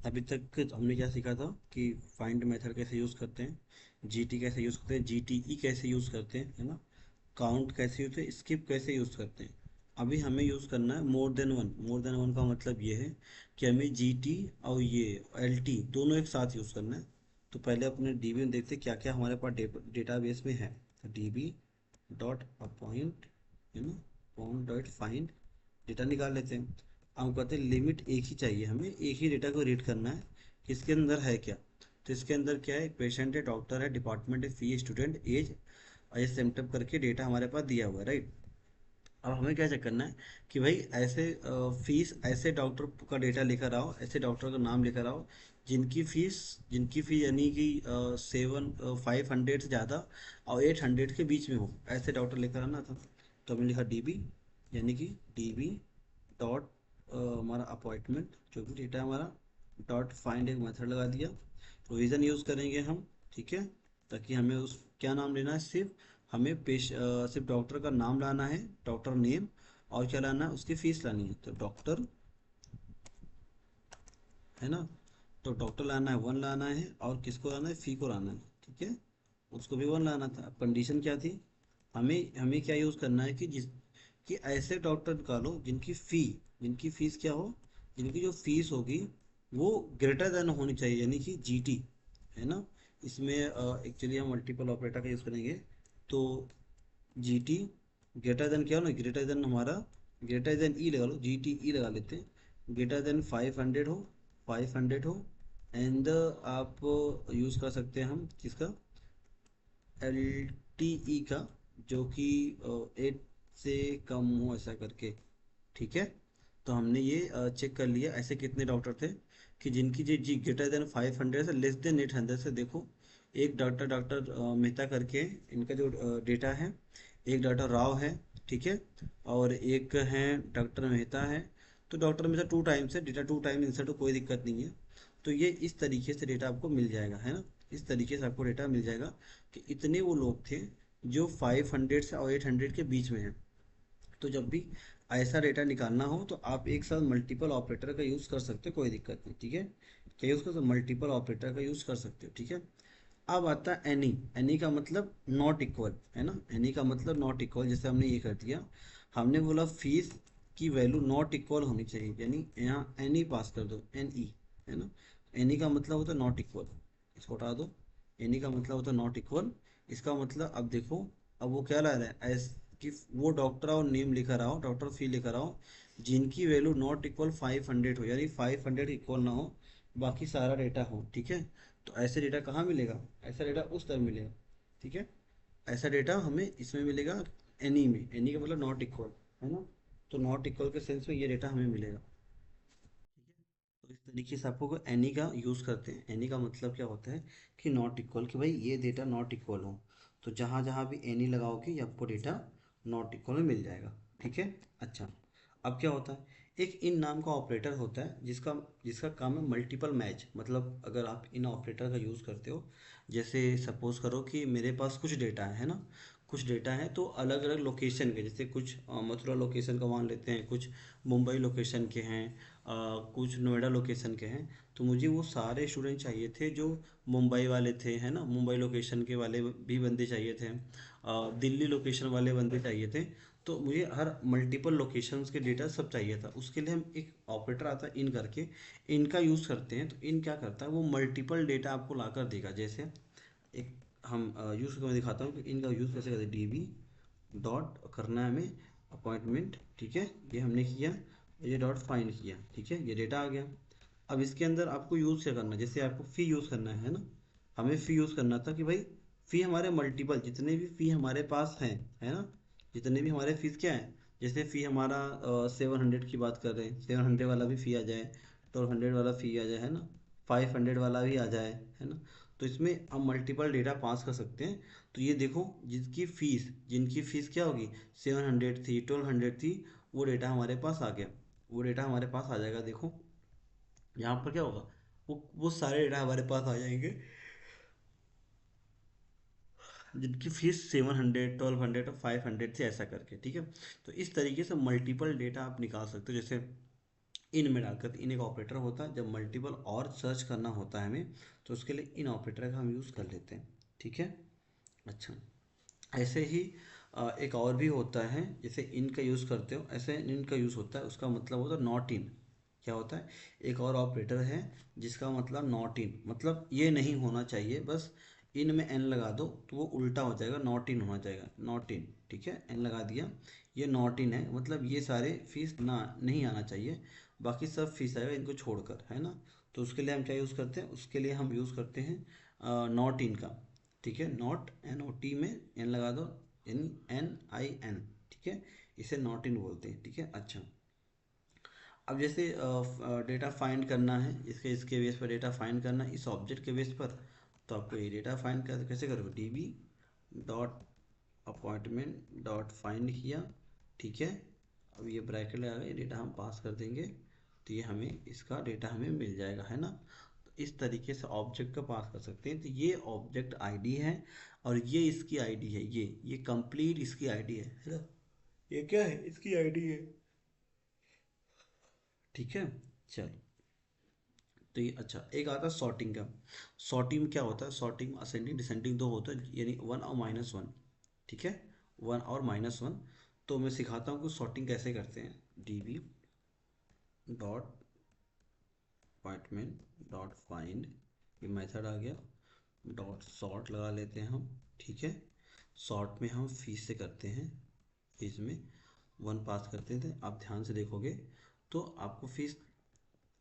अभी तक हमने क्या सीखा था कि फाइंड मेथड कैसे यूज़ करते हैं, जीटी कैसे यूज़ करते हैं, जीटीई कैसे यूज़ करते हैं, है ना, काउंट कैसे यूज़ है, स्किप कैसे यूज़ करते हैं। अभी हमें यूज़ करना है more than one. More than one का मतलब ये है कि हमें जीटी और ये एलटी दोनों एक साथ यूज़ करना है। तो पहले अपने डीबी में देखते हैं क्या क्या हमारे पास डेटाबेस में है। तो डीबी डॉट अपॉइंट, है ना, अपॉइंट डॉट फाइंड डेटा निकाल लेते हैं। हम कहते हैं लिमिट एक ही चाहिए, हमें एक ही डेटा को रीड करना है कि इसके अंदर है क्या। तो इसके अंदर क्या है, पेशेंट है, डॉक्टर है, डिपार्टमेंट है, फी, स्टूडेंट, एज, ये सिम्टम करके डेटा हमारे पास दिया हुआ है, राइट। अब हमें क्या चेक करना है कि भाई ऐसे फीस, ऐसे डॉक्टर का डेटा लेकर आओ, ऐसे डॉक्टर का नाम लेकर आओ जिनकी फीस यानी कि 500 से ज़्यादा और 800 के बीच में हो, ऐसे डॉक्टर लेकर आना था। तो हमने लिखा डीबी, यानी कि डीबी डॉट हमारा अपॉइंटमेंट जो भी डेटा हमारा, डॉट फाइंड एक मेथड लगा दिया। प्रोविज़न यूज़ करेंगे हम, ठीक है, ताकि हमें उस क्या नाम लेना है, हमें सिर्फ डॉक्टर का नाम लाना है, डॉक्टर नेम, और क्या लाना है, उसकी फीस लानी है। तो डॉक्टर, है ना, तो डॉक्टर लाना है, वन लाना है, और किसको लाना है, फी को लाना है, ठीक है, उसको भी वन लाना था। अब कंडीशन क्या थी, हमें हमें क्या यूज़ करना है कि ऐसे डॉक्टर निकालो जिनकी फीस क्या हो, जिनकी जो फीस होगी वो ग्रेटर देन होनी चाहिए, यानी कि जीटी, है ना। इसमें एक्चुअली हम मल्टीपल ऑपरेटर का यूज़ करेंगे। तो जीटी ग्रेटर देन क्या हो ना, ग्रेटर देन हमारा, ग्रेटर देन ई लगा लो, जीटी ई लगा लेते हैं। ग्रेटर देन 500 हो, 500 हो, एंड आप यूज़ कर सकते हैं हम किसका, एल टी ई का, जो कि 8 से कम हो ऐसा करके, ठीक है। तो हमने ये चेक कर लिया ऐसे कितने डॉक्टर थे कि जिनकी जी जी ग्रेटर देन 500 से लेस देन 800 से, देखो एक डॉक्टर, मेहता करके, इनका जो डेटा है, एक डॉक्टर राव है, ठीक है, और एक है डॉक्टर मेहता है। तो डॉक्टर मेहता टू टाइम्स है, डेटा टू टाइम इंसर्ट हो, कोई दिक्कत नहीं है। तो ये इस तरीके से डेटा आपको मिल जाएगा, है ना, इस तरीके से आपको डेटा मिल जाएगा कि इतने वो लोग थे जो 500 से और 800 के बीच में हैं। तो जब भी ऐसा डेटा निकालना हो तो आप एक साथ मल्टीपल ऑपरेटर का यूज़ कर सकते हो, कोई दिक्कत नहीं, ठीक है। क्या यूज़ कर सकते हो, मल्टीपल ऑपरेटर का यूज़ कर सकते हो, ठीक है। अब आता है एनी। एनी का मतलब नॉट इक्वल, है ना, एनी का मतलब नॉट इक्वल। जैसे हमने ये कर दिया, हमने बोला फीस की वैल्यू नॉट इक्वल होनी चाहिए, यानी यहाँ एनी पास कर दो, एन ई, है ना। एनी का मतलब होता है नॉट इक्वल, इसको हटा दो। एनी का मतलब होता है नॉट इक्वल। इसका मतलब अब देखो, अब वो क्या ला रहा है, एस कि वो डॉक्टर और नेम लेकर आओ, डॉक्टर फी लेकर आओ, जिनकी वैल्यू नॉट इक्वल 500 हो, यानी 500 इक्वल ना हो, बाकी सारा डेटा हो, ठीक है। तो ऐसे डेटा कहाँ मिलेगा, ऐसा डेटा उस तरह मिलेगा, ठीक है। ऐसा डेटा हमें इसमें मिलेगा, एनी में, एनी का मतलब नॉट इक्वल, है ना। तो नॉट इक्वल के सेंस में ये डेटा हमें मिलेगा, ठीक है। तो इस तरीके से आपको एनी का यूज़ करते हैं। एनी का मतलब क्या होता है कि नॉट इक्वल, कि भाई ये डेटा नॉट इक्वल हो, तो जहाँ जहाँ भी एनी लगाओगे ये आपको डेटा नॉट इक्वल में मिल जाएगा, ठीक है। अच्छा, अब क्या होता है, एक इन नाम का ऑपरेटर होता है जिसका जिसका काम है मल्टीपल मैच। मतलब अगर आप इन ऑपरेटर का यूज़ करते हो, जैसे सपोज करो कि मेरे पास कुछ डेटा है ना, कुछ डेटा है तो अलग अलग लोकेशन के, जैसे कुछ मथुरा लोकेशन का मान लेते हैं, कुछ मुंबई लोकेशन के हैं, कुछ नोएडा लोकेशन के हैं। तो मुझे वो सारे स्टूडेंट चाहिए थे जो मुंबई वाले थे, है ना, मुंबई लोकेशन के वाले भी बंदे चाहिए थे, दिल्ली लोकेशन वाले बंदे चाहिए थे। तो मुझे हर मल्टीपल लोकेशंस के डेटा सब चाहिए था। उसके लिए हम एक ऑपरेटर आता है इन करके, इनका यूज़ करते हैं। तो इन क्या करता है, वो मल्टीपल डेटा आपको ला कर देगा। जैसे एक हम यूज़ करके मैं दिखाता हूँ कि इनका यूज़ कैसे करते हैं। डी बी डॉट करना है हमें अपॉइंटमेंट, ठीक है, ये हमने किया, ये डॉट फाइंड किया, ठीक है, ये डेटा आ गया। अब इसके अंदर आपको यूज़ क्या करना है, जैसे आपको फ़ी यूज़ करना है ना, हमें फ़ी यूज़ करना था कि भाई फ़ी हमारे मल्टीपल जितने भी फ़ी हमारे पास हैं, है ना, जितने भी हमारे फीस क्या है, जैसे फ़ी हमारा 700 की बात कर रहे हैं, 700 वाला भी फ़ी आ जाए, 1200 वाला फ़ी आ जाए, है ना, 500 वाला भी आ जाए, है ना। तो इसमें हम मल्टीपल डेटा पास कर सकते हैं। तो ये देखो, जिनकी फ़ीस क्या होगी, 700 थी, 1200 थी, वो डेटा हमारे पास आ गया, वो डेटा हमारे पास आ जाएगा। देखो यहाँ पर क्या होगा, वो सारे डेटा हमारे पास आ जाएंगे जिनकी फीस 700, 1200 और 500 थी, ऐसा करके, ठीक है। तो इस तरीके से मल्टीपल डेटा आप निकाल सकते हो। जैसे इन में डालकर, इन एक ऑपरेटर होता है, जब मल्टीपल और सर्च करना होता है हमें तो उसके लिए इन ऑपरेटर का हम यूज़ कर लेते हैं, ठीक है। अच्छा, ऐसे ही एक और भी होता है, जैसे इन का यूज़ करते हो ऐसे इन का यूज़ होता है, उसका मतलब होता है नॉट इन। क्या होता है, एक और ऑपरेटर है जिसका मतलब नॉट इन, मतलब ये नहीं होना चाहिए, बस इन में एन लगा दो तो वो उल्टा हो जाएगा, नॉट इन होना चाहिए, नॉट इन, ठीक है, एन लगा दिया, ये नॉट इन है, मतलब ये सारे फीस ना नहीं आना चाहिए, बाकी सब फीस आएगा इनको छोड़कर, है ना। तो उसके लिए हम क्या यूज़ करते हैं, उसके लिए हम यूज़ करते हैं नॉट इन का, ठीक है, नॉट एन ओ टी में एन लगा दो, एन एन आई एन, ठीक है, इसे नॉट इन बोलते हैं, ठीक है। अच्छा, अब जैसे डेटा फाइंड करना है, इसके इसके बेस पर डेटा फाइंड करना है, इस ऑब्जेक्ट के बेस पर, तो आपको ये डेटा फाइंड कर कैसे करोगे, D B dot appointment dot find किया, ठीक है। अब ये ब्रैकेट लगा के ये डेटा हम पास कर देंगे, तो ये हमें इसका डेटा हमें मिल जाएगा, है ना। तो इस तरीके से ऑब्जेक्ट का पास कर सकते हैं, तो ये ऑब्जेक्ट आईडी है और ये इसकी आईडी है, ये कंप्लीट इसकी आईडी है ना, ये क्या है, इसकी आईडी है, ठीक है। चल, तो ये अच्छा, एक आता है सॉर्टिंग का। सॉर्टिंग में क्या होता है, सॉर्टिंग असेंडिंग डिसेंडिंग दो होता है, यानी वन और माइनस वन, ठीक है, वन और माइनस वन। तो मैं सिखाता हूँ कि सॉर्टिंग कैसे करते हैं, D B dot apartment dot find, ये मेथड आ गया, डॉट सॉर्ट लगा लेते हैं हम, ठीक है। सॉर्ट में हम फीस से करते हैं, फीस में वन पास करते थे, आप ध्यान से देखोगे तो आपको फीस,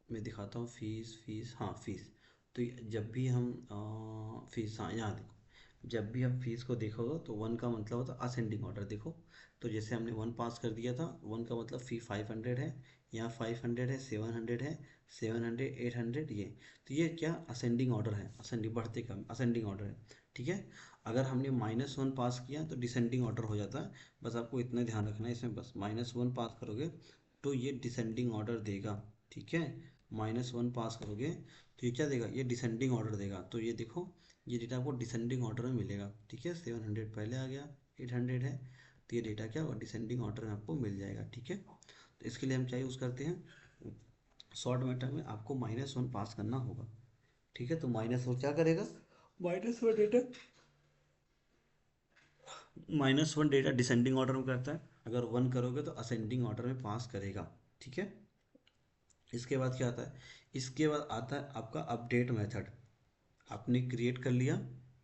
मैं दिखाता हूँ, फीस फीस, हाँ फीस, तो जब भी हम फीस, हाँ यहाँ देखो, जब भी आप फीस को देखोगे तो वन का मतलब होता है असेंडिंग ऑर्डर, देखो, तो जैसे हमने वन पास कर दिया था, वन का मतलब फी 500 है, यहाँ 500 है, 700 है, 700 800 ये, तो ये क्या असेंडिंग ऑर्डर है, असेंडिंग बढ़ते कम असेंडिंग ऑर्डर है, ठीक है। अगर हमने माइनस वन पास किया तो डिसेंडिंग ऑर्डर हो जाता है, बस आपको इतना ध्यान रखना है इसमें, बस माइनस वन पास करोगे तो ये डिसेंडिंग ऑर्डर देगा, ठीक है। माइनस वन पास करोगे तो ये क्या देगा, ये डिसेंडिंग ऑर्डर देगा, तो ये देखो, ये डेटा आपको डिसेंडिंग ऑर्डर में मिलेगा, ठीक है, 700 पहले आ गया, 800 है, तो ये डेटा क्या होगा, डिसेंडिंग ऑर्डर में आपको मिल जाएगा, ठीक है। तो इसके लिए हम क्या यूज़ करते हैं, शॉर्ट मेथड में आपको माइनस वन पास करना होगा, ठीक है। तो माइनस वन क्या करेगा, minus one data, minus one data descending order में करता है, अगर वन करोगे तो असेंडिंग ऑर्डर में पास करेगा, ठीक है। इसके बाद क्या आता है, इसके बाद आता है आपका अपडेट मेथड, आपने क्रिएट कर लिया,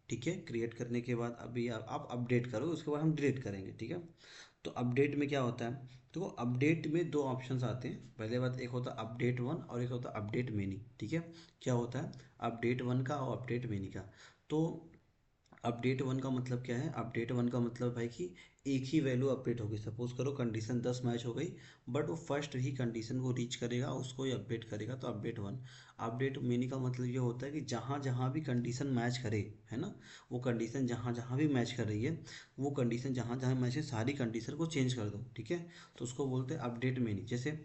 ठीक है, क्रिएट करने के बाद अभी आप अपडेट करो, उसके बाद हम डिलीट करेंगे, ठीक है। तो अपडेट में क्या होता है, तो अपडेट में दो ऑप्शंस आते हैं, पहले बात एक होता है अपडेट वन और एक होता है अपडेट मेनी, ठीक है। क्या होता है अपडेट वन का और अपडेट मेनी का, तो अपडेट वन का मतलब क्या है, अपडेट वन का मतलब है कि एक ही वैल्यू अपडेट होगी, सपोज करो कंडीशन 10 मैच हो गई, बट वो फर्स्ट ही कंडीशन को रीच करेगा, उसको ही अपडेट करेगा, तो अपडेट वन। अपडेट मेनी का मतलब ये होता है कि जहाँ जहाँ भी कंडीशन मैच करे, है ना, वो कंडीशन जहाँ जहाँ भी मैच कर रही है, वो कंडीशन जहाँ जहाँ मैच है सारी कंडीशन को चेंज कर दो, ठीक है। तो उसको बोलते हैं अपडेट मेनी। जैसे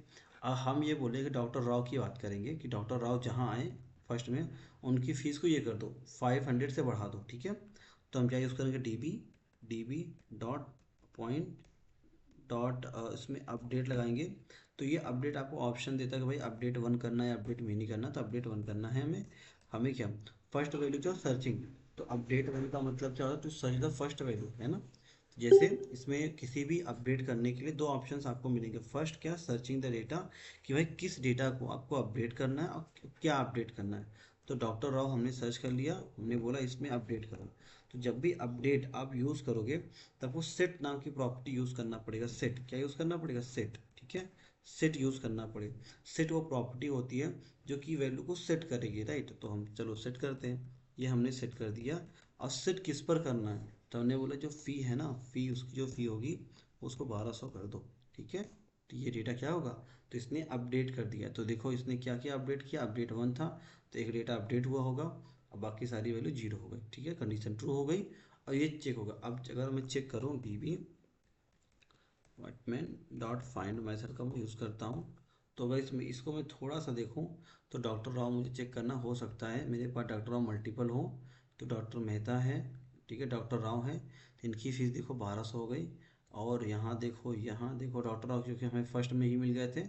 हम ये बोले कि डॉक्टर राव की बात करेंगे कि डॉक्टर राव जहाँ आए फर्स्ट में, उनकी फीस को ये कर दो 500 से बढ़ा दो, ठीक है। तो हम क्या यूज़ करेंगे, D B dot point dot इसमें अपडेट लगाएंगे, तो ये अपडेट आपको ऑप्शन देता है कि भाई अपडेट वन करना है अपडेट में नहीं करना, तो अपडेट वन करना है हमें, हमें क्या, फर्स्ट वैल्यू जो सर्चिंग, तो अपडेट वन का मतलब क्या होता है, तो सर्च द फर्स्ट वैल्यू, है ना। जैसे इसमें किसी भी अपडेट करने के लिए दो ऑप्शंस आपको मिलेंगे, फर्स्ट क्या, सर्चिंग द डेटा, कि भाई किस डेटा को आपको अपडेट करना है और क्या अपडेट करना है। तो डॉक्टर राव हमने सर्च कर लिया, हमने बोला इसमें अपडेट करो, तो जब भी अपडेट आप यूज़ करोगे तब वो सेट नाम की प्रॉपर्टी यूज़ करना पड़ेगा, सेट क्या यूज़ करना पड़ेगा, सेट, ठीक है, सेट यूज़ करना पड़ेगा। सेट वो प्रॉपर्टी होती है जो कि वैल्यू को सेट करेगी, राइट, तो हम चलो सेट करते हैं, ये हमने सेट कर दिया। और सेट किस पर करना है, तो हमने बोला जो फ़ी है ना, फ़ी उसकी जो फ़ी होगी उसको 1200 कर दो, ठीक है। तो ये डेटा क्या होगा, तो इसने अपडेट कर दिया, तो देखो इसने क्या क्या अपडेट किया, अपडेट वन था तो एक डेटा अपडेट हुआ होगा, और बाकी सारी वैल्यू जीरो हो गई, ठीक है, कंडीशन ट्रू हो गई, और ये चेक होगा। अब अगर मैं चेक करूँ डी बी वटमैन डॉट फाइंड मेथड का मैं यूज़ करता हूँ, तो अगर इसमें इसको मैं थोड़ा सा देखूँ तो डॉक्टर राव मुझे चेक करना हो सकता है, मेरे पास डॉक्टर राव मल्टीपल हो, तो डॉक्टर मेहता है, ठीक है, डॉक्टर राव है, तो इनकी फ़ीस देखो 1200 हो गई, और यहाँ देखो डॉक्टर राव क्योंकि हमें फर्स्ट में ही मिल गए थे,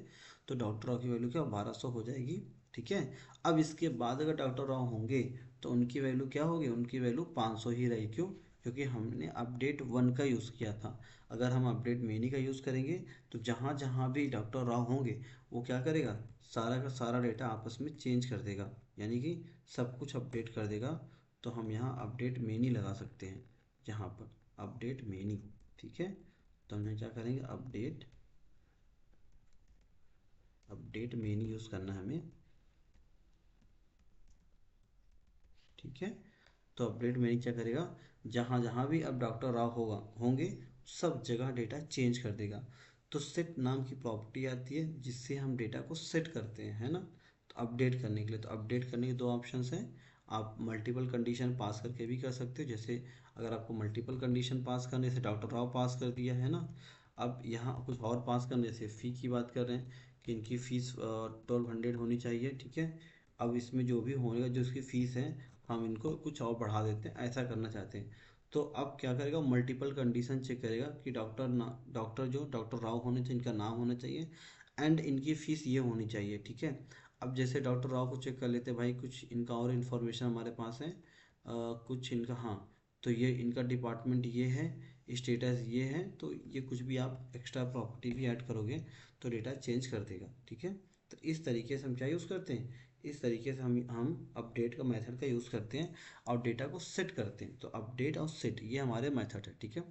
तो डॉक्टर राव की वैल्यू क्या 1200 हो जाएगी। ठीक है। अब इसके बाद अगर डॉक्टर राव होंगे तो उनकी वैल्यू क्या होगी, उनकी वैल्यू 500 ही रही। क्यों? क्योंकि हमने अपडेट 1 का यूज़ किया था। अगर हम अपडेट मेनी का यूज़ करेंगे तो जहाँ जहाँ भी डॉक्टर राव होंगे वो क्या करेगा, सारा का सारा डेटा आपस में चेंज कर देगा, यानी कि सब कुछ अपडेट कर देगा। तो हम यहाँ अपडेट मेनी लगा सकते हैं, यहाँ पर अपडेट मेनी। ठीक है। तो हमने क्या करेंगे, अपडेट अपडेट मेनी यूज़ करना है हमें। ठीक है। तो अपडेट मेनी क्या करेगा, जहाँ जहाँ भी अब डॉक्टर राव होंगे सब जगह डेटा चेंज कर देगा। तो सेट नाम की प्रॉपर्टी आती है जिससे हम डेटा को सेट करते हैं, है ना। तो अपडेट करने के लिए, तो अपडेट करने के दो ऑप्शंस हैं। आप मल्टीपल कंडीशन पास करके भी कर सकते हो, जैसे अगर आपको मल्टीपल कंडीशन पास करने से डॉक्टर राव पास कर दिया, है ना। अब यहाँ कुछ और पास करने से फ़ी की बात कर रहे हैं कि इनकी फ़ीस 1200 होनी चाहिए। ठीक है। अब इसमें जो भी होगा, जो इसकी फ़ीस है, हम इनको कुछ और बढ़ा देते हैं, ऐसा करना चाहते हैं। तो अब क्या करेगा, मल्टीपल कंडीशन चेक करेगा कि डॉक्टर जो डॉक्टर राव होने चाहिए, इनका नाम होना चाहिए एंड इनकी फ़ीस ये होनी चाहिए। ठीक है। अब जैसे डॉक्टर राव को चेक कर लेते हैं, भाई कुछ इनका और इन्फॉर्मेशन हमारे पास है, कुछ इनका, हाँ, तो ये इनका डिपार्टमेंट ये है, स्टेटस ये है, तो ये कुछ भी आप एक्स्ट्रा प्रॉपर्टी भी ऐड करोगे तो डेटा चेंज कर देगा। ठीक है। तो इस तरीके से हम क्या यूज़ करते हैं, इस तरीके से हम अपडेट का मेथड का यूज़ करते हैं और डेटा को सेट करते हैं। तो अपडेट और सेट ये हमारे मेथड है। ठीक है।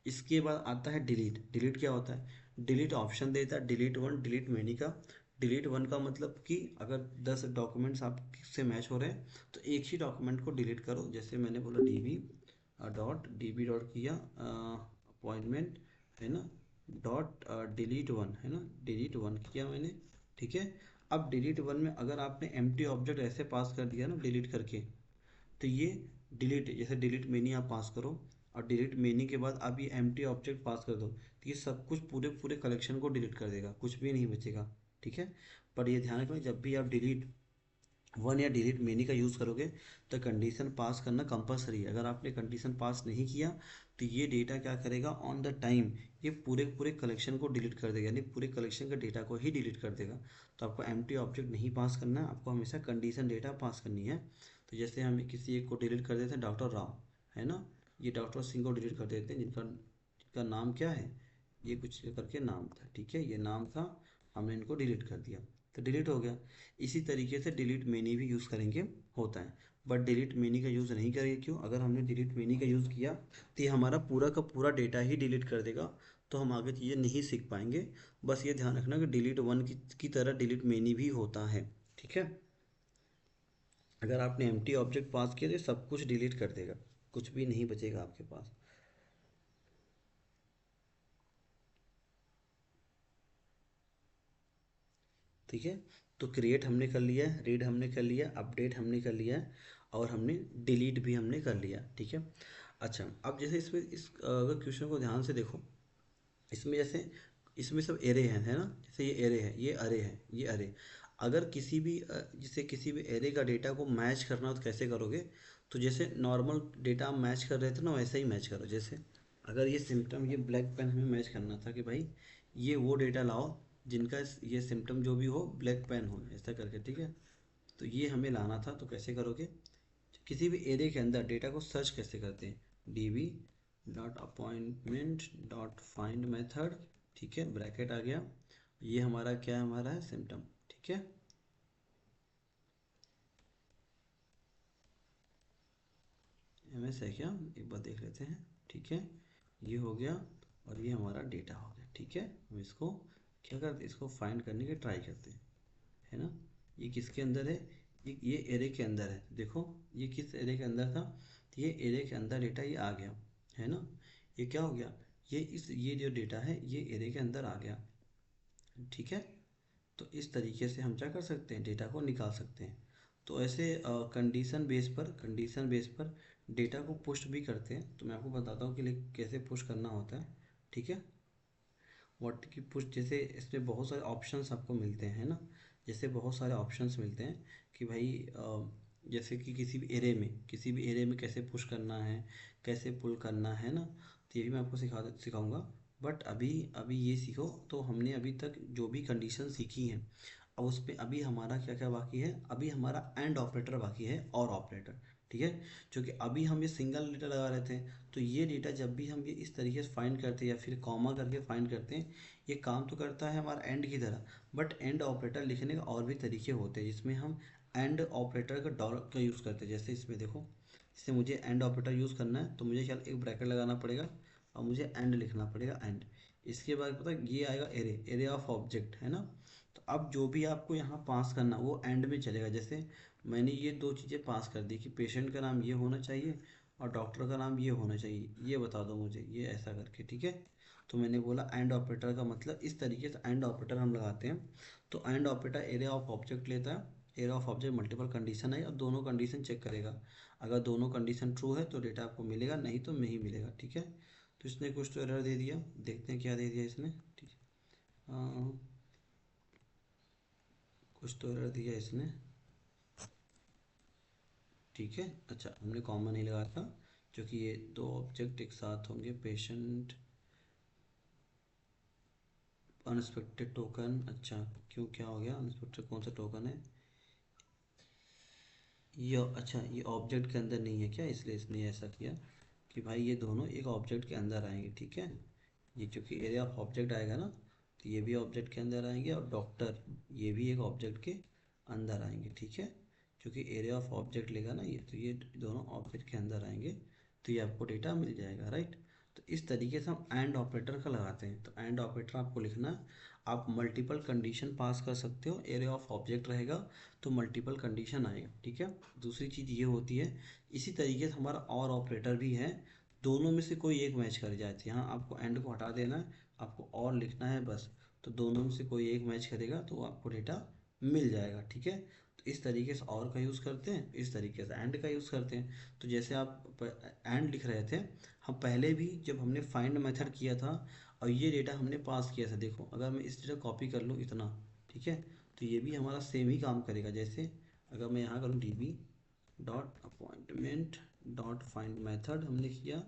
इसके बाद आता है डिलीट। डिलीट क्या होता है, डिलीट ऑप्शन देता है, डिलीट वन, डिलीट मैनी का। डिलीट वन का मतलब कि अगर 10 डॉक्यूमेंट्स आपसे मैच हो रहे हैं तो एक ही डॉक्यूमेंट को डिलीट करो। जैसे मैंने बोला डी बी डॉट किया अपॉइंटमेंट, है ना, डॉट डिलीट वन, है ना, डिलीट वन किया मैंने। ठीक है। अब डिलीट वन में अगर आपने एम्प्टी ऑब्जेक्ट ऐसे पास कर दिया ना डिलीट करके, तो ये डिलीट, जैसे डिलीट मेनी आप पास करो और डिलीट मेनी के बाद आप ये एम्प्टी ऑब्जेक्ट पास कर दो, तो ये सब कुछ पूरे पूरे कलेक्शन को डिलीट कर देगा, कुछ भी नहीं बचेगा। ठीक है। पर ये ध्यान रखना, जब भी आप डिलीट वन या डिलीट मेनी का यूज़ करोगे तो कंडीशन पास करना कंपलसरी है। अगर आपने कंडीशन पास नहीं किया तो ये डेटा क्या करेगा, ऑन द टाइम ये पूरे पूरे कलेक्शन को डिलीट कर देगा, यानी पूरे कलेक्शन का डेटा को ही डिलीट कर देगा। तो आपको एम्प्टी ऑब्जेक्ट नहीं पास करना है, आपको हमेशा कंडीशन डेटा पास करनी है। तो जैसे हम किसी एक को डिलीट कर देते हैं, डॉक्टर राव, है ना, ये डॉक्टर सिंह को डिलीट कर देते हैं, जिनका जिनका नाम क्या है, ये कुछ करके नाम था। ठीक है, ये नाम था, हमने इनको डिलीट कर दिया तो डिलीट हो गया। इसी तरीके से डिलीट मेनी भी यूज़ करेंगे, होता है। बट डिलीट मेनी का यूज़ नहीं करेंगे, क्यों? अगर हमने डिलीट मेनी का यूज़ किया तो ये हमारा पूरा का पूरा डेटा ही डिलीट कर देगा, तो हम आगे चीज़ें नहीं सीख पाएंगे। बस ये ध्यान रखना कि डिलीट वन की तरह डिलीट मेनी भी होता है। ठीक है। अगर आपने एम्प्टी ऑब्जेक्ट पास किया तो ये सब कुछ डिलीट कर देगा, कुछ भी नहीं बचेगा आपके पास। ठीक है। तो क्रिएट हमने कर लिया है, रीड हमने कर लिया, अपडेट हमने कर लिया है, और हमने डिलीट भी हमने कर लिया। ठीक है। अच्छा, अब जैसे इसमें अगर क्वेश्चन को ध्यान से देखो, इसमें जैसे इसमें सब एरे हैं, है ना, जैसे ये एरे है, ये अरे है, ये अरे। अगर किसी भी जैसे किसी भी एरे का डेटा को मैच करना हो तो कैसे करोगे, तो जैसे नॉर्मल डेटा आप मैच कर रहे थे ना, वैसे ही मैच करो। जैसे अगर ये सिम्टम, ये ब्लैक पेन हमें मैच करना था कि भाई ये वो डेटा लाओ जिनका ये सिम्टम जो भी हो ब्लैक पेन हो, ऐसा करके। ठीक है। तो ये हमें लाना था, तो कैसे करोगे, किसी भी एरे के अंदर डेटा को सर्च कैसे करते हैं, D B dot appointment dot find method. ठीक है, ब्रैकेट आ गया, ये हमारा क्या है, हमारा है सिम्टम। ठीक है। एम एस है क्या, एक बार देख लेते हैं। ठीक है, ये हो गया और ये हमारा डेटा हो गया। ठीक है, हम इसको क्या करते हैं, इसको फाइंड करने की ट्राई करते हैं, है ना। ये किसके अंदर है, ये एरे के अंदर है। देखो ये किस एरे के अंदर था, तो ये एरे के अंदर डेटा ये आ गया, है ना। ये क्या हो गया, ये जो डेटा है ये एरे के अंदर आ गया। ठीक है। तो इस तरीके से हम क्या कर सकते हैं, डेटा को निकाल सकते हैं। तो ऐसे कंडीशन बेस पर डेटा को पुश भी करते हैं, तो मैं आपको बताता हूँ कि कैसे पुश करना होता है। ठीक है। व्हाट की पुश, जैसे इसमें बहुत सारे ऑप्शंस आपको मिलते हैं, है ना, जैसे बहुत सारे ऑप्शंस मिलते हैं कि भाई जैसे कि किसी भी एरे में कैसे पुश करना है, कैसे पुल करना है ना, तो ये भी मैं आपको सिखाऊंगा। बट अभी अभी ये सीखो, तो हमने अभी तक जो भी कंडीशन सीखी हैं, अब उस पे अभी हमारा क्या क्या बाकी है, अभी हमारा एंड ऑपरेटर बाकी है, और ऑपरेटर। ठीक है, क्योंकि अभी हम ये सिंगल डेटा लगा रहे थे, तो ये डेटा जब भी हम ये इस तरीके से फाइंड करते हैं या फिर कॉमा करके फाइंड करते हैं, ये काम तो करता है हमारा एंड की तरह, बट एंड ऑपरेटर लिखने का और भी तरीके होते हैं, जिसमें हम एंड ऑपरेटर का डॉलर का यूज़ करते हैं। जैसे इसमें देखो, जैसे मुझे एंड ऑपरेटर यूज़ करना है, तो मुझे ख्याल एक ब्रैकेट लगाना पड़ेगा और मुझे एंड लिखना पड़ेगा, एंड। इसके बाद पता है ये आएगा एरे, एरे ऑफ ऑब्जेक्ट, है ना। तो अब जो भी आपको यहाँ पास करना वो एंड में चलेगा। जैसे मैंने ये दो चीज़ें पास कर दी कि पेशेंट का नाम ये होना चाहिए और डॉक्टर का नाम ये होना चाहिए, ये बता दो मुझे, ये ऐसा करके, ठीक है। तो मैंने बोला एंड ऑपरेटर का मतलब इस तरीके से एंड ऑपरेटर हम लगाते हैं। तो and operator area of object लेता है, area of object multiple condition है और दोनों कंडीशन चेक करेगा। अगर दोनों कंडीशन ट्रू है तो डेटा आपको मिलेगा, नहीं तो नहीं मिलेगा, ठीक है। तो इसने कुछ तो एरर दे दिया, देखते हैं क्या दे दिया इसने, ठीक है। कुछ तो एरर दिया इसने, ठीक है। अच्छा, हमने कॉमन नहीं लगाया था, क्योंकि ये दो ऑब्जेक्ट एक साथ होंगे, पेशेंट अनएक्सपेक्टेड टोकन। अच्छा, क्यों, क्या हो गया, अनएक्सपेक्टेड कौन सा टोकन है ये? अच्छा, ये ऑब्जेक्ट के अंदर नहीं है क्या, इसलिए इसने ऐसा किया कि भाई ये दोनों एक ऑब्जेक्ट के अंदर आएंगे, ठीक है। ये क्योंकि एरिया ऑफ ऑब्जेक्ट आएगा ना, तो ये भी ऑब्जेक्ट के अंदर आएंगे, और डॉक्टर ये भी एक ऑब्जेक्ट के अंदर आएंगे, ठीक है। क्योंकि एरिया ऑफ ऑब्जेक्ट लेगा ना ये, तो ये दोनों ऑब्जेक्ट के अंदर आएंगे, तो ये आपको डेटा मिल जाएगा, राइट। तो इस तरीके से हम एंड ऑपरेटर का लगाते हैं। तो एंड ऑपरेटर आपको लिखना है, आप मल्टीपल कंडीशन पास कर सकते हो, एरिया ऑफ ऑब्जेक्ट रहेगा तो मल्टीपल कंडीशन आएगा, ठीक है। दूसरी चीज़ ये होती है, इसी तरीके से हमारा और ऑपरेटर भी है, दोनों में से कोई एक मैच कर जाए, तो यहाँ आपको एंड को हटा देना है, आपको और लिखना है बस, तो दोनों में से कोई एक मैच करेगा तो आपको डेटा मिल जाएगा, ठीक है। तो इस तरीके से और का यूज़ करते हैं, इस तरीके से एंड का यूज़ करते हैं। तो जैसे आप एंड लिख रहे थे, हम पहले भी जब हमने फाइंड मेथड किया था और ये डेटा हमने पास किया था, देखो अगर मैं इस डेटा कॉपी कर लूँ इतना, ठीक है, तो ये भी हमारा सेम ही काम करेगा। जैसे अगर मैं यहाँ करूँ D dot appointment dot find method हमने किया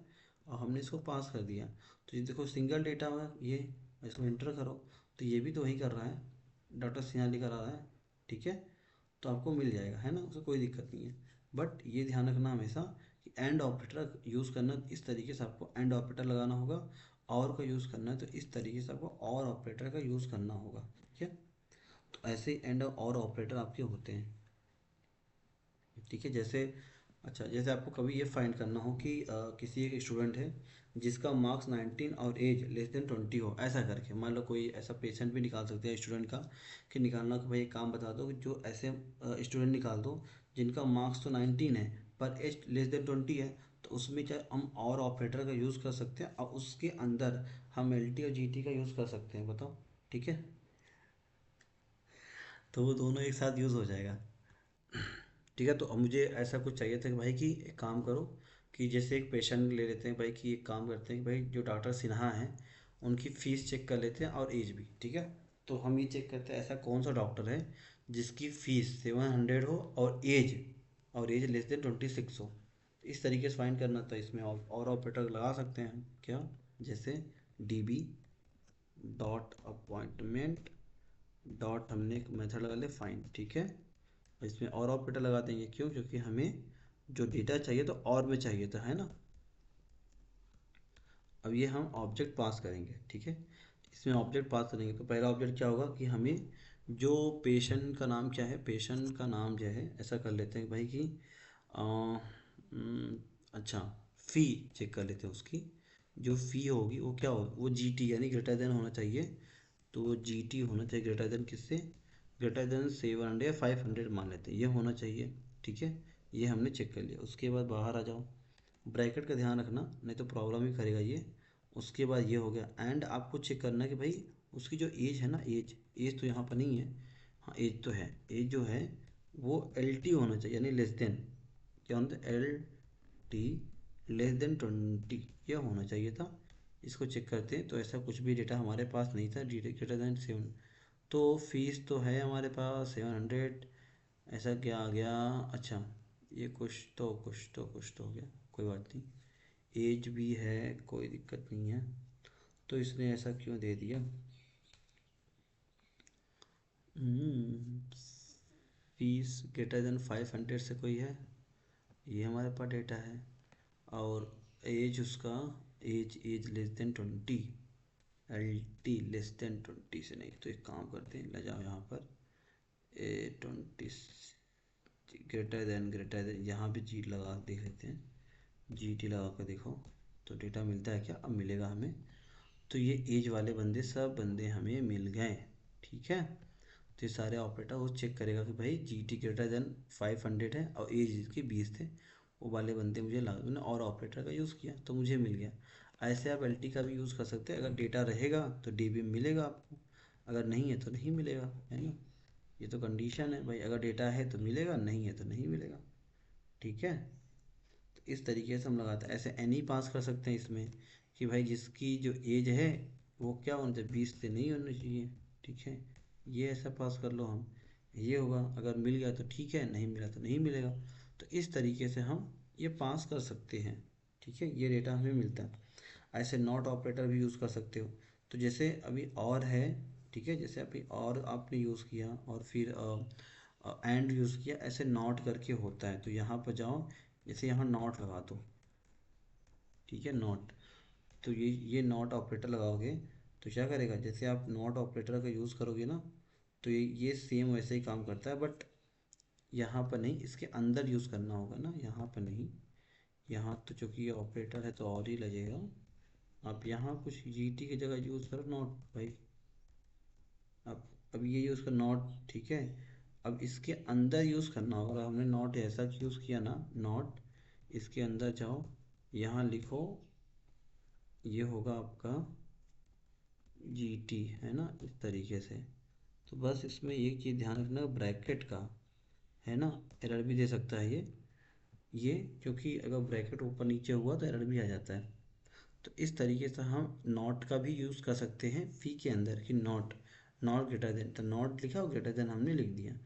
और हमने इसको पास कर दिया, तो ये देखो सिंगल डेटा हुआ ये, इसको एंटर करो तो ये भी तो वही कर रहा है, डाटा यहाँ लिखा रहा है, ठीक है। तो आपको मिल जाएगा, है ना, उसमें कोई दिक्कत नहीं है। बट ये ध्यान रखना हमेशा कि एंड ऑपरेटर यूज़ करना इस तरीके से, आपको एंड ऑपरेटर लगाना होगा, और का यूज़ करना है तो इस तरीके से आपको और ऑपरेटर का यूज़ करना होगा, ठीक है। तो ऐसे ही एंड और ऑपरेटर आपके होते हैं, ठीक है। जैसे अच्छा, जैसे आपको कभी ये फाइंड करना हो कि किसी एक स्टूडेंट है जिसका मार्क्स 19 और एज लेस देन 20 हो, ऐसा करके मान लो कोई ऐसा पेशेंट भी निकाल सकते हैं स्टूडेंट का, कि निकालना कि भाई एक काम बता दो कि जो ऐसे स्टूडेंट निकाल दो जिनका मार्क्स तो 19 है पर एज लेस देन 20 है, तो उसमें क्या हम और ऑपरेटर का यूज़ कर सकते हैं और उसके अंदर हम एल टी और जी टी का यूज़ कर सकते हैं, बताओ, ठीक है। तो वो दोनों एक साथ यूज़ हो जाएगा, ठीक है। तो अब मुझे ऐसा कुछ चाहिए था कि भाई कि एक काम करो, कि जैसे एक पेशेंट ले लेते हैं भाई, कि एक काम करते हैं कि भाई जो डॉक्टर सिन्हा हैं उनकी फ़ीस चेक कर लेते हैं और एज भी, ठीक है। तो हम ये चेक करते हैं ऐसा कौन सा डॉक्टर है जिसकी फ़ीस 700 हो और एज लेस देन 26 हो। इस तरीके से फाइंड करना था, इसमें और ऑपरेटर लगा सकते हैं हम क्या, जैसे D B dot appointment dot हमने एक मेथड लगा लिया फाइंड, ठीक है। इसमें और ऑपरेटर लगा देंगे, क्यों, क्योंकि हमें जो डेटा चाहिए तो और में चाहिए था, है ना। अब ये हम ऑब्जेक्ट पास करेंगे, ठीक है। इसमें ऑब्जेक्ट पास करेंगे तो पहला ऑब्जेक्ट क्या होगा कि हमें जो पेशेंट का नाम क्या है, पेशेंट का नाम जो है ऐसा कर लेते हैं भाई कि अ, अच्छा, फ़ी चेक कर लेते हैं उसकी, जो फ़ी होगी वो क्या हो, वो जी टी यानी ग्रेटर देन होना चाहिए। तो वो जी टी होना चाहिए ग्रेटर देन किससे, ग्रेटर देन 700 500 मान लेते हैं, ये होना चाहिए, ठीक है। ये हमने चेक कर लिया, उसके बाद बाहर आ जाओ, ब्रैकेट का ध्यान रखना नहीं तो प्रॉब्लम ही करेगा ये। उसके बाद ये हो गया, एंड आपको चेक करना है कि भाई उसकी जो एज है ना, एज एज तो यहाँ पर नहीं है, हाँ एज तो है, एज जो है वो एल टी होना चाहिए, यानी लेस देन, क्या होना था, एल टी लेस देन 20, यह होना चाहिए था। इसको चेक करते हैं तो ऐसा कुछ भी डेटा हमारे पास नहीं था, डी ग्रेटर देन 7। तो फीस तो है हमारे पास 700, ऐसा क्या आ गया, अच्छा ये कुछ तो हो गया, कोई बात नहीं। एज भी है, कोई दिक्कत नहीं है। तो इसने ऐसा क्यों दे दिया? फीस ग्रेटर देन 500 से कोई है, ये हमारे पास डेटा है। और एज उसका, age age less than 20, L T less than 20 से नहीं। तो एक काम करते हैं, ले जाओ यहाँ पर ए 20 ग्रेटर देन यहाँ पे जी लगा देख लेते हैं, जी टी लगा कर देखो तो डेटा मिलता है क्या? अब मिलेगा हमें। तो ये एज वाले बंदे, सब बंदे हमें मिल गए, ठीक है। तो ये सारे ऑपरेटर वो चेक करेगा कि भाई जी टी ग्रेटर देन 500 है और एज इसकी 20 थे, वो वाले बंदे मुझे लगा, मैंने और ऑपरेटर का यूज़ किया तो मुझे मिल गया। ऐसे आप एल टी का भी यूज़ कर सकते हैं, अगर डेटा रहेगा तो डी बी मिलेगा आपको, अगर नहीं है तो नहीं मिलेगा, है ना। ये तो कंडीशन है भाई, अगर डेटा है तो मिलेगा, नहीं है तो नहीं मिलेगा, ठीक है। तो इस तरीके से हम लगाते हैं। ऐसे एनी पास कर सकते हैं इसमें कि भाई जिसकी जो एज है वो क्या होना चाहिए, 20 से नहीं होनी चाहिए, ठीक है। ये ऐसा पास कर लो हम, ये होगा, अगर मिल गया तो ठीक है, नहीं मिला तो नहीं मिलेगा। तो इस तरीके से हम ये पास कर सकते हैं, ठीक है, ये डेटा हमें मिलता है। ऐसे नॉट ऑपरेटर भी यूज़ कर सकते हो। तो जैसे अभी और है, ठीक है, जैसे अभी और आपने यूज़ किया और फिर एंड यूज़ किया, ऐसे नॉट करके होता है। तो यहाँ पर जाओ, जैसे यहाँ नॉट लगा दो, ठीक है, नॉट। तो ये नॉट ऑपरेटर लगाओगे तो क्या करेगा, जैसे आप नॉट ऑपरेटर का यूज़ करोगे ना, तो ये सेम वैसे ही काम करता है, बट यहाँ पर नहीं, इसके अंदर यूज़ करना होगा ना, यहाँ पर नहीं। यहाँ तो चूंकि ये ऑपरेटर है तो और ही लगेगा। आप यहाँ कुछ जी टी की जगह यूज़ करो नॉट भाई। अब ये यूज़ कर नॉट, ठीक है। अब इसके अंदर यूज़ करना होगा, हमने नॉट ऐसा यूज़ किया ना, नॉट, इसके अंदर जाओ, यहाँ लिखो, ये होगा आपका जी टी, है ना, इस तरीके से। तो बस इसमें एक चीज़ ध्यान रखना, ब्रैकेट का, है ना, एरर भी दे सकता है ये क्योंकि अगर ब्रैकेट ऊपर नीचे हुआ तो एरर भी आ जाता है। तो इस तरीके से हम नॉट का भी यूज़ कर सकते हैं फी के अंदर कि नॉट, नॉट ग्रेटर देन, तो नॉट लिखा और ग्रेटर देन हमने लिख दिया।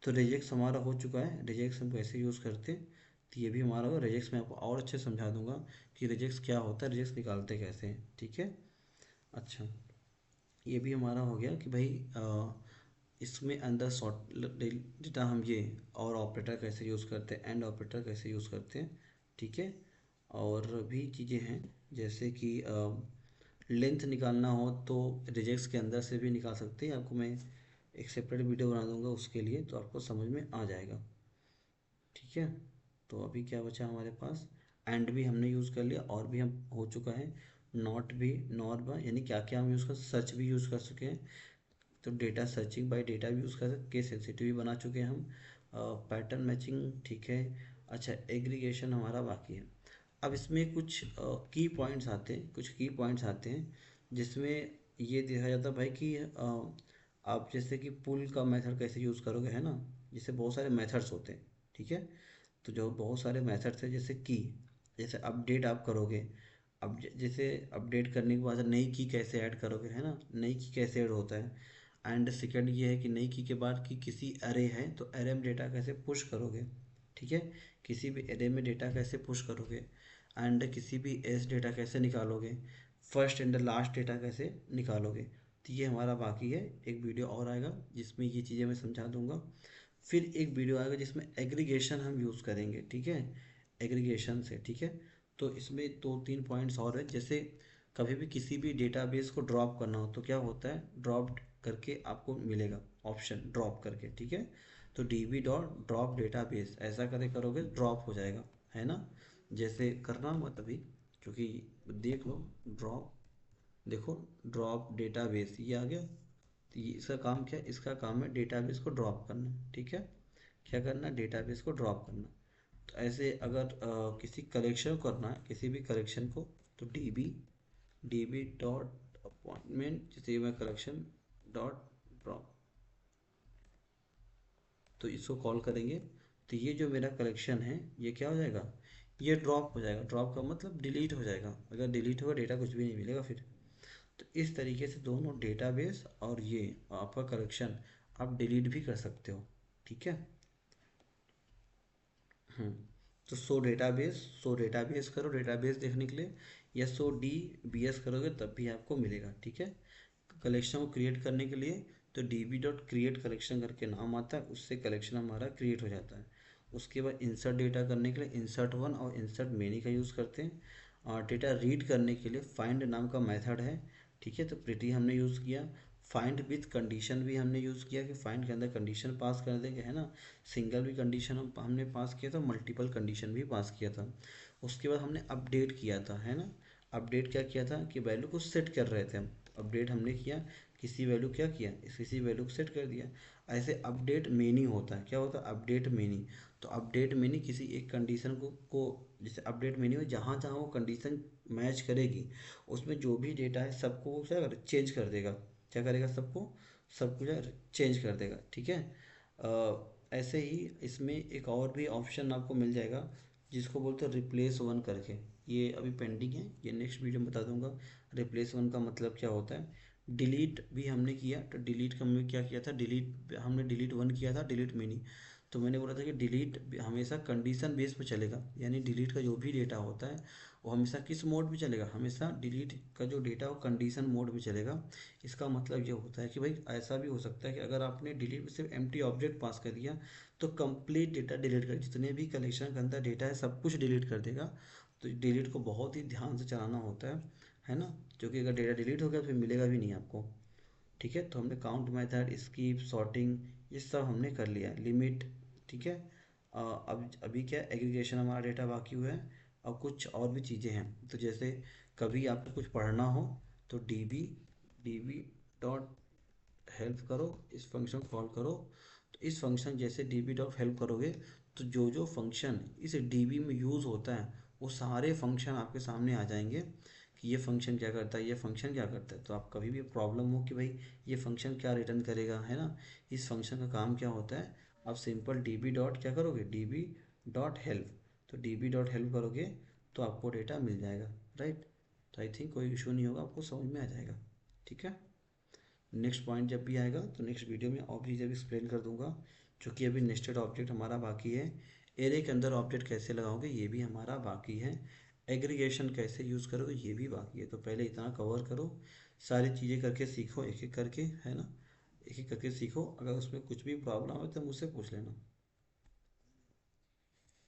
तो रिजेक्स हमारा हो चुका है। रिजेक्स हम कैसे यूज़ करते, तो ये भी हमारा होगा। रिजेक्स मैं आपको और अच्छे से समझा दूंगा कि रिजेक्स क्या होता है, रिजेक्स निकालते कैसे हैं, ठीक है। अच्छा, ये भी हमारा हो गया कि भाई इसमें अंदर शॉर्ट डेटा हम ये और ऑपरेटर कैसे यूज़ करते हैं, एंड ऑपरेटर कैसे यूज़ करते हैं, ठीक है। और भी चीज़ें हैं जैसे कि लेंथ निकालना हो तो रिजेक्ट्स के अंदर से भी निकाल सकते हैं। आपको मैं एक सेपरेट वीडियो बना दूंगा उसके लिए, तो आपको समझ में आ जाएगा, ठीक है। तो अभी क्या बचा हमारे पास, एंड भी हमने यूज़ कर लिया और भी हम हो चुका है, नॉट भी, नॉर भी, यानी क्या क्या हम यूज़ कर, सर्च भी यूज़ कर चुके हैं। तो डेटा सर्चिंग बाय डेटा भी यूज़ कर सकते, केस सेंसिटिव भी बना चुके हैं हम, पैटर्न मैचिंग, ठीक है। अच्छा, एग्रीगेशन हमारा बाकी है। अब इसमें कुछ की पॉइंट्स आते हैं, कुछ की पॉइंट्स आते हैं जिसमें ये देखा जाता है भाई कि आप जैसे कि पुल का मेथड कैसे यूज़ करोगे, है ना। जैसे बहुत सारे मेथड्स होते हैं, ठीक है। तो जो बहुत सारे मेथड्स हैं जैसे की, जैसे अपडेट आप करोगे, अब जैसे अपडेट करने के बाद नई की कैसे ऐड करोगे, है ना, नई की कैसे ऐड होता है। एंड सेकंड ये है कि नई की के बाद की किसी अरे है तो अरे में डेटा कैसे पुश करोगे, ठीक है। किसी भी अरे में डेटा कैसे पुश करोगे, एंड किसी भी एस डेटा कैसे निकालोगे, फर्स्ट एंड लास्ट डेटा कैसे निकालोगे। तो ये हमारा बाकी है, एक वीडियो और आएगा जिसमें ये चीज़ें मैं समझा दूंगा। फिर एक वीडियो आएगा जिसमें एग्रीगेशन हम यूज़ करेंगे, ठीक है, एग्रीगेशन से, ठीक है। तो इसमें दो तीन पॉइंट्स और है, जैसे कभी भी किसी भी डेटाबेस को ड्रॉप करना हो तो क्या होता है, ड्रॉप करके आपको मिलेगा ऑप्शन, ड्रॉप करके, ठीक है। तो D B dot drop database ऐसा करे करोगे ड्रॉप हो जाएगा, है ना। जैसे करना मत अभी, क्योंकि देख लो ड्रॉप, देखो ड्रॉप डेटा बेस ये आ गया। तो ये इसका काम क्या है, इसका काम है डेटाबेस को ड्रॉप करना, ठीक है। क्या करना, डेटाबेस को ड्रॉप करना। तो ऐसे अगर किसी कलेक्शन को करना है, किसी भी कलेक्शन को, तो डी बी डॉट अपॉइंटमेंट, जैसे मैं कलेक्शन डॉट ड्रॉप, तो इसको कॉल करेंगे। तो ये जो मेरा कलेक्शन है ये क्या हो जाएगा, ये ड्रॉप हो जाएगा। ड्रॉप का मतलब डिलीट हो जाएगा, अगर डिलीट होगा डेटा कुछ भी नहीं मिलेगा फिर। तो इस तरीके से दोनों डेटाबेस और ये आपका कलेक्शन आप डिलीट भी कर सकते हो, ठीक है। हम्म। तो सो डेटाबेस करो डेटाबेस देखने के लिए, SODBS करोगे तब भी आपको मिलेगा, ठीक है। कलेक्शन को क्रिएट करने के लिए तो db.create कलेक्शन करके नाम आता है, उससे कलेक्शन हमारा क्रिएट हो जाता है। उसके बाद इंसर्ट डेटा करने के लिए इंसर्ट वन और इंसर्ट मेनी का यूज़ करते हैं। और डेटा रीड करने के लिए फाइंड नाम का मेथड है, ठीक है, तो प्रिटी हमने यूज़ किया। फाइंड विथ कंडीशन भी हमने यूज़ किया कि फाइंड के अंदर कंडीशन पास कर देंगे, है ना। सिंगल भी कंडीशन हमने पास किया था, मल्टीपल कंडीशन भी पास किया था। उसके बाद हमने अपडेट किया था, है ना। अपडेट क्या किया था कि वैल्यू को सेट कर रहे थे हम। अपडेट हमने किया, किसी वैल्यू क्या किया, किसी वैल्यू को सेट कर दिया। ऐसे अपडेट मेनी होता है, क्या होता है अपडेट मेनी। तो अपडेट मेनी किसी एक कंडीशन को जैसे अपडेट मेनी में जहाँ जहाँ वो कंडीशन मैच करेगी उसमें जो भी डेटा है सबको वो क्या चेंज कर देगा। क्या करेगा, सबको सब कुछ चेंज कर देगा, ठीक है। ऐसे ही इसमें एक और भी ऑप्शन आपको मिल जाएगा जिसको बोलते हैं रिप्लेस वन करके। ये अभी पेंडिंग है, ये नेक्स्ट वीडियो में बता दूंगा। रिप्लेस वन का मतलब क्या होता है। डिलीट भी हमने किया तो डिलीट का हमने क्या किया था, डिलीट हमने डिलीट वन किया था, डिलीट मिनी। तो मैंने बोला था कि डिलीट हमेशा कंडीशन बेस पे चलेगा, यानी डिलीट का जो भी डेटा होता है वो हमेशा किस मोड में चलेगा, हमेशा डिलीट का जो डेटा वो कंडीशन मोड में चलेगा। इसका मतलब ये होता है कि भाई ऐसा भी हो सकता है कि अगर आपने डिलीट में सिर्फ एम्प्टी ऑब्जेक्ट पास कर दिया तो कंप्लीट डेटा डिलीट कर, जितने भी कलेक्शन के अंदर डेटा है सब कुछ डिलीट कर देगा। तो डिलीट को बहुत ही ध्यान से चलाना होता है ना। क्योंकि अगर डेटा डिलीट हो गया तो फिर मिलेगा भी नहीं आपको, ठीक है। तो हमने काउंट मेथड, स्कीप, सॉर्टिंग ये सब हमने कर लिया, लिमिट, ठीक है। अब अभी क्या एग्रीगेशन हमारा डेटा बाकी हुआ है और कुछ और भी चीज़ें हैं। तो जैसे कभी आपको कुछ पढ़ना हो तो डी बी डॉट हेल्प करो, इस फंक्शन को कॉल करो। तो इस फंक्शन जैसे db डॉट हेल्प करोगे तो जो जो फंक्शन इस db में यूज़ होता है वो सारे फंक्शन आपके सामने आ जाएंगे कि ये फंक्शन क्या करता है, ये फंक्शन क्या करता है। तो आप कभी भी प्रॉब्लम हो कि भाई ये फंक्शन क्या रिटर्न करेगा, है ना, इस फंक्शन का काम क्या होता है, आप सिंपल db डॉट क्या करोगे, db डॉट हेल्प। तो db डॉट हेल्प करोगे तो आपको डेटा मिल जाएगा, राइट। तो आई थिंक कोई इशू नहीं होगा, आपको समझ में आ जाएगा, ठीक है। नेक्स्ट पॉइंट जब भी आएगा तो नेक्स्ट वीडियो में और भी जब एक्सप्लेन कर दूंगा। क्योंकि अभी नेस्टेड ऑब्जेक्ट हमारा बाकी है, एरे के अंदर ऑब्जेक्ट कैसे लगाओगे ये भी हमारा बाकी है, एग्रीगेशन कैसे यूज़ करोगे ये भी बाकी है। तो पहले इतना कवर करो, सारी चीज़ें करके सीखो एक एक करके, है ना। एक एक करके सीखो, अगर उसमें कुछ भी प्रॉब्लम है तो मुझसे पूछ लेना।